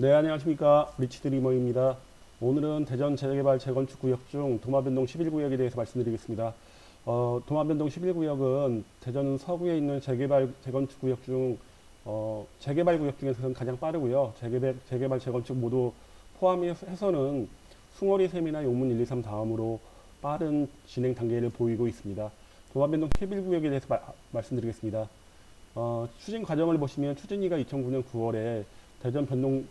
네, 안녕하십니까. 리치드리머입니다. 오늘은 대전 재개발 재건축 구역 중 도마변동 11구역에 대해서 말씀드리겠습니다. 도마변동 11구역은 대전 서구에 있는 재개발 재건축 구역 중 재개발 구역 중에서는 가장 빠르고요. 재개발 재건축 모두 포함해서는 숭어리샘이나 용문 1, 2, 3 다음으로 빠른 진행 단계를 보이고 있습니다. 도마변동 11구역에 대해서 말씀드리겠습니다. 추진 과정을 보시면 추진위가 2009년 9월에 대전 변동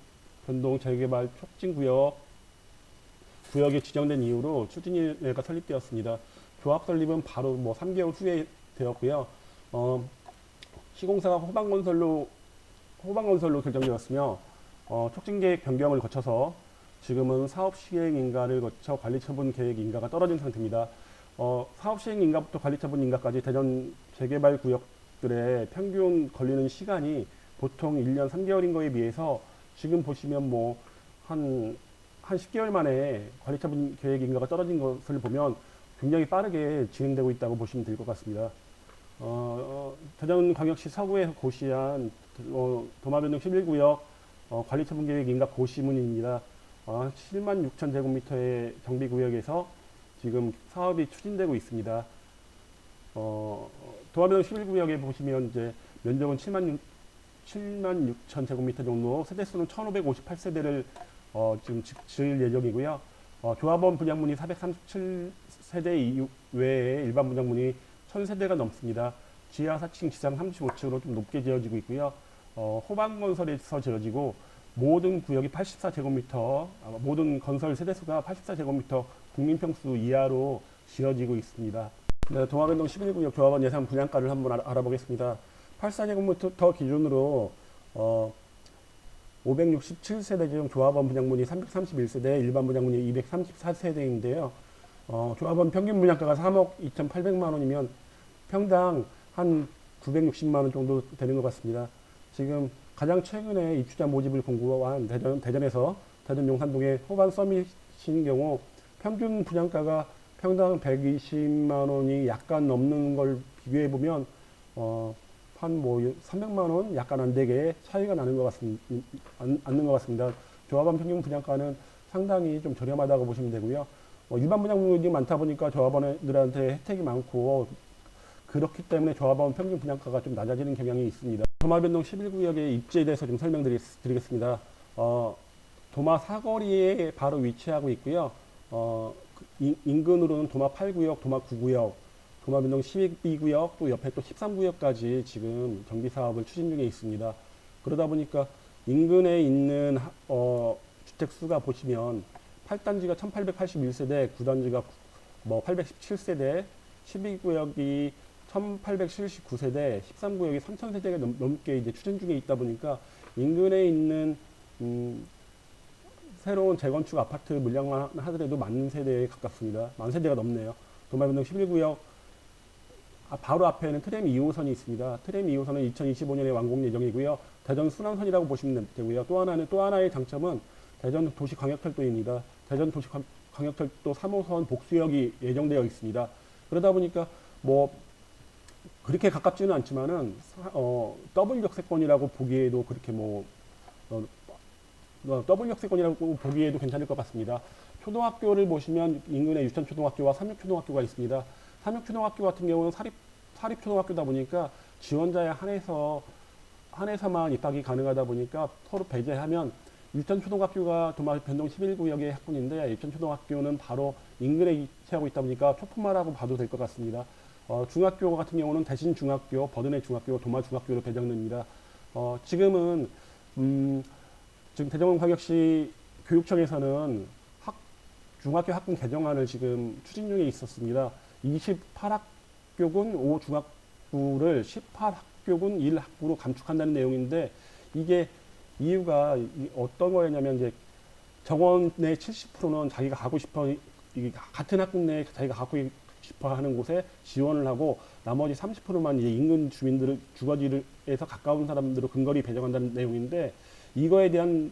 재개발 구역이 지정된 이후로 추진위가 설립되었습니다. 조합 설립은 바로 3개월 후에 되었고요. 시공사가 호방건설로 결정되었으며 촉진계획 변경을 거쳐서 지금은 사업 시행 인가를 거쳐 관리처분 계획 인가가 떨어진 상태입니다. 사업 시행 인가부터 관리처분 인가까지 대전 재개발 구역들의 평균 걸리는 시간이 보통 1년 3개월인 거에 비해서 지금 보시면 한 10개월 만에 관리처분 계획 인가가 떨어진 것을 보면 굉장히 빠르게 진행되고 있다고 보시면 될 것 같습니다. 대전광역시 서구에 고시한 도마변동 11구역 관리처분 계획 인가 고시문입니다. 7만 6천 제곱미터의 정비구역에서 지금 사업이 추진되고 있습니다. 도마변동 11구역에 보시면 이제 면적은 7만 6천 제곱미터 정도, 세대수는 1558세대를 지금 지을 예정이고요. 조합원 분양문이 437세대 외에 일반 분양문이 1000세대가 넘습니다. 지하 4층, 지상 35층으로 좀 높게 지어지고 있고요. 호방건설에서 지어지고 모든 구역이 84제곱미터, 모든 건설 세대수가 84제곱미터 국민평수 이하로 지어지고 있습니다. 네, 도마변동 11구역 조합원 예상 분양가를 한번 알아보겠습니다. 84제곱미터 기준으로 567세대 중 조합원 분양문이 331세대, 일반 분양문이 234세대인데요. 조합원 평균 분양가가 3억 2,800만 원이면 평당 한 960만 원 정도 되는 것 같습니다. 지금 가장 최근에 입주자 모집을 공고한 대전에서 대전 용산동의 호반 서밋인 경우 평균 분양가가 평당 120만 원이 약간 넘는 걸 비교해 보면 한 300만 원 약간 안 되게 차이가 나는 것 같습니다. 조합원 평균 분양가는 상당히 좀 저렴하다고 보시면 되고요. 일반 분양물이 많다 보니까 조합원들한테 혜택이 많고 그렇기 때문에 조합원 평균 분양가가 좀 낮아지는 경향이 있습니다. 도마변동 11구역의 입지에 대해서 좀 설명드리겠습니다. 도마 사거리에 바로 위치하고 있고요. 인근으로는 도마 8구역, 도마 9구역, 도마변동 12구역, 또 옆에 또 13구역까지 지금 정비 사업을 추진 중에 있습니다. 그러다 보니까 인근에 있는 주택 수가 보시면 8단지가 1881세대, 9단지가 817세대, 12구역이 1879세대, 13구역이 3000세대가 넘게 이제 추진 중에 있다 보니까 인근에 있는 새로운 재건축 아파트 물량만 하더라도 만 세대에 가깝습니다. 만 세대가 넘네요. 도마변동 11구역 바로 앞에는 트램 2호선이 있습니다. 트램 2호선은 2025년에 완공 예정이고요. 대전 순환선이라고 보시면 되고요. 또 하나의 장점은 대전 도시광역철도입니다. 대전 도시광역철도 3호선 복수역이 예정되어 있습니다. 그러다 보니까 그렇게 가깝지는 않지만은 더블 역세권이라고 보기에도 그렇게 더블 역세권이라고 보기에도 괜찮을 것 같습니다. 초등학교를 보시면 인근에 유천초등학교와 삼육초등학교가 있습니다. 삼육초등학교 같은 경우는 사립초등학교다 보니까 지원자에 한해서만 입학이 가능하다 보니까 서로 배제하면 유천초등학교가 도마변동 11구역의 학군인데 유천초등학교는 바로 인근에 위치하고 있다 보니까 초품화라고 봐도 될 것 같습니다. 중학교 같은 경우는 대신중학교, 버드네 중학교, 도마중학교로 배정됩니다. 지금 대전광역시 교육청에서는 중학교 학군 개정안을 지금 추진 중에 있었습니다. 28학교군 5중학부를 18학교군 1학부로 감축한다는 내용인데 이게 이유가 어떤 거였냐면 이제 정원의 70%는 자기가 가고 싶어 같은 학군 내에 자기가 가고 싶어 하는 곳에 지원을 하고 나머지 30%만 이제 인근 주민들을 주거지에서 가까운 사람들로 근거리 배정한다는 내용인데 이거에 대한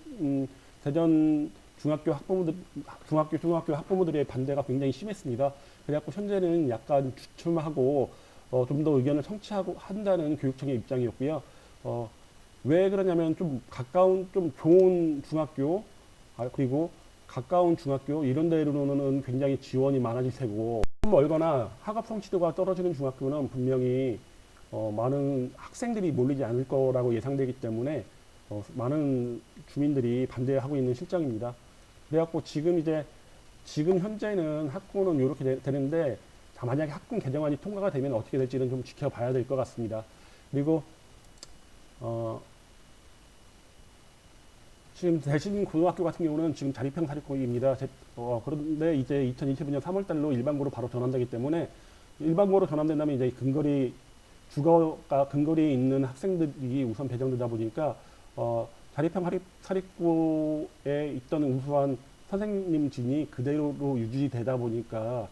대전 중학교 학부모들의 반대가 굉장히 심했습니다. 그래갖고 현재는 약간 주춤하고 좀 더 의견을 청취하고 한다는 교육청의 입장이었고요. 왜 그러냐면 좀 가까운 좀 좋은 중학교 그리고 가까운 중학교 이런 데로는 굉장히 지원이 많아질 테고 좀 멀거나 학업 성취도가 떨어지는 중학교는 분명히 많은 학생들이 몰리지 않을 거라고 예상되기 때문에 많은 주민들이 반대하고 있는 실정입니다. 그래갖고 지금 현재는 학군은 이렇게 되는데 만약에 학군 개정안이 통과가 되면 어떻게 될지는 좀 지켜봐야 될 것 같습니다. 그리고 어, 지금 대신 고등학교 같은 경우는 지금 자립형 사립고입니다. 그런데 이제 2025년 3월 달로 일반고로 바로 전환되기 때문에 일반고로 전환된다면 이제 주거가 근거리에 있는 학생들이 우선 배정되다 보니까 자립형 사립고에 있던 우수한 선생님 진이 그대로 유지되다 보니까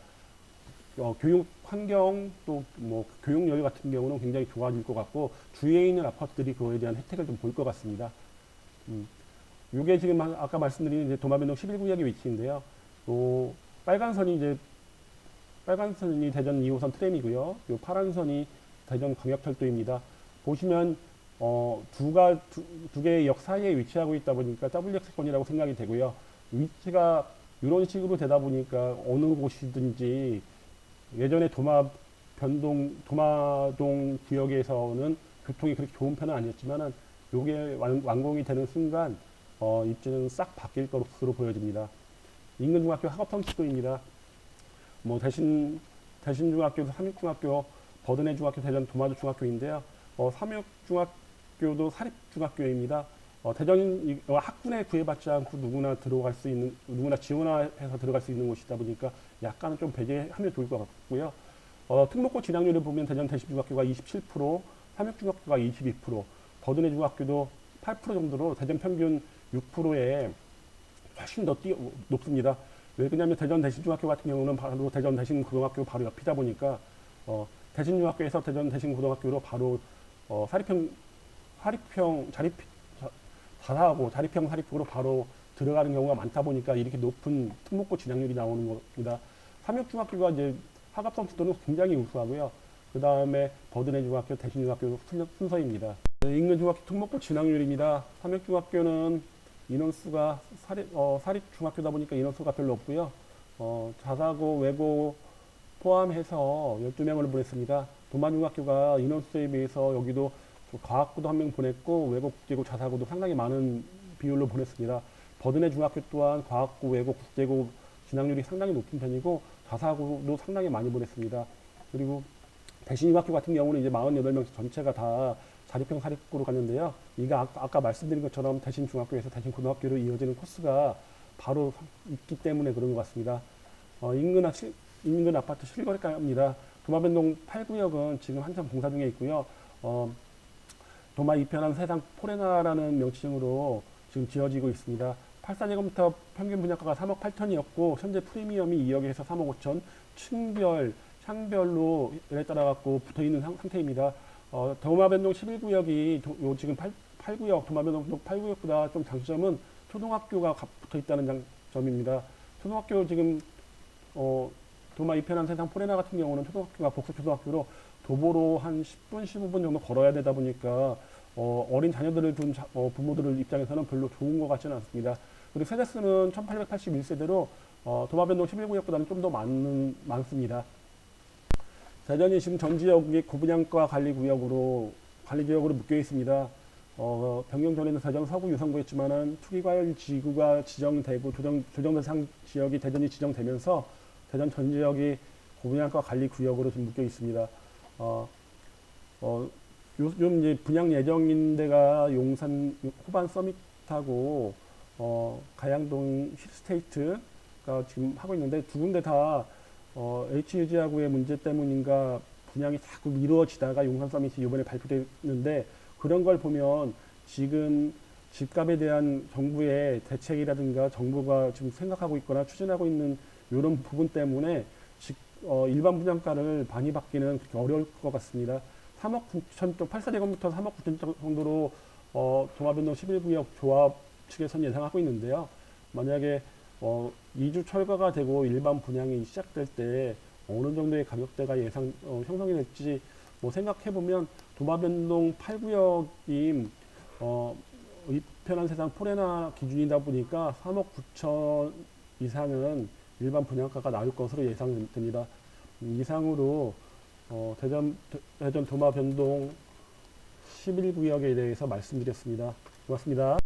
교육 환경 또 뭐 교육열 같은 경우는 굉장히 좋아질 것 같고 주위에 있는 아파트들이 그거에 대한 혜택을 좀 볼 것 같습니다. 음. 요게 지금 아까 말씀드린 이제 도마변동 11구역의 위치인데요. 빨간 선이 빨간 선이 대전 2호선 트램이고요. 요 파란 선이 대전 광역철도입니다. 보시면 두 개의 역 사이에 위치하고 있다 보니까 W역세권이라고 생각이 되고요. 위치가 이런 식으로 되다 보니까 어느 곳이든지 예전에 도마동 구역에서는 교통이 그렇게 좋은 편은 아니었지만은 요게 완공이 되는 순간 입지는 싹 바뀔 것으로 보여집니다. 인근중학교 학업성취도입니다. 뭐 대신중학교도 삼육중학교, 버드네 중학교, 대전 도마도 중학교인데요. 삼육중학교도 사립중학교입니다. 대전 학군에 구애받지 않고 누구나 지원해서 들어갈 수 있는 곳이다 보니까 약간은 좀 배제하면 좋을 것 같고요. 특목고 진학률을 보면 대전 대신중학교가 27%, 삼육중학교가 22%, 버드네 중학교도 8% 정도로 대전 평균 6%에 훨씬 더 높습니다. 왜 그러냐면 대전 대신중학교 같은 경우는 바로 대전 대신고등학교 바로 옆이다 보니까 대신중학교에서 대전 대신고등학교로 바로 자립형 사립고로 바로 들어가는 경우가 많다 보니까 이렇게 높은 특목고 진학률이 나오는 겁니다. 삼육중학교가 이제 학업 성취도는 굉장히 우수하고요. 그 다음에 버드네 중학교, 대신중학교 순서입니다. 인근 중학교 특목고 진학률입니다. 삼육중학교는 인원수가 사립중학교다 보니까 인원수가 별로 없고요. 자사고, 외고 포함해서 12명을 보냈습니다. 도마중학교가 인원수에 비해서 여기도 과학고도 한 명 보냈고 외고, 국제고, 자사고도 상당히 많은 비율로 보냈습니다. 버드네 중학교 또한 과학고, 외고, 국제고 진학률이 상당히 높은 편이고 자사고도 상당히 많이 보냈습니다. 그리고 대신중학교 같은 경우는 이제 48명 전체가 다 자립형 사립고로 갔는데요. 이게 아까 말씀드린 것처럼 대신중학교에서 대신고등학교로 이어지는 코스가 바로 있기 때문에 그런 것 같습니다. 인근 아파트 실거래가입니다. 도마변동 8구역은 지금 한참 공사 중에 있고요. 도마 이편한 세상 포레나라는 명칭으로 지금 지어지고 있습니다. 84제곱미터 평균 분양가가 3억 8천이었고 현재 프리미엄이 2억에서 3억 5천, 층별, 향별로 에 따라 갖고 붙어 있는 상태입니다. 도마변동 11구역이 지금 8구역, 도마변동 8구역보다 좀 장점은 초등학교가 붙어 있다는 장점입니다. 초등학교 지금 도마 이편한 세상 포레나 같은 경우는 초등학교가 복수초등학교로 도보로 한 10분, 15분 정도 걸어야 되다 보니까 어린 자녀들을 둔 부모들 입장에서는 별로 좋은 것 같지는 않습니다. 그리고 세대수는 1881세대로 도마변동 11구역보다는 좀 더 많습니다. 대전이 지금 전 지역이 고분양가 관리지역으로 묶여 있습니다. 변경 전에는 대전 서구 유성구였지만은 투기과열 지구가 지정되고 조정 대상 지역이 대전이 지정되면서 대전 전 지역이 고분양가 관리구역으로 좀 묶여 있습니다. 요즘 이제 분양 예정인 데가 용산 호반 서밋하고 가양동 힐스테이트가 지금 하고 있는데 두 군데 다 HUG하고의 문제 때문인가 분양이 자꾸 미뤄지다가 용산 서밋이 이번에 발표됐는데 그런 걸 보면 지금 집값에 대한 정부의 대책이라든가 정부가 지금 생각하고 있거나 추진하고 있는 이런 부분 때문에 일반 분양가를 많이 받기는 그렇게 어려울 것 같습니다. 3억 9천, 84제곱미터 3억 9천 정도로 도마변동 11구역 조합 측에서는 예상하고 있는데요. 만약에 2주 철거가 되고 일반 분양이 시작될 때 어느 정도의 가격대가 형성이 될지 생각해 보면 도마변동 8구역이 이 편한 세상 포레나 기준이다 보니까 3억 9천 이상은 일반 분양가가 나올 것으로 예상됩니다. 이상으로 대전 도마 변동 11구역에 대해서 말씀드렸습니다. 고맙습니다.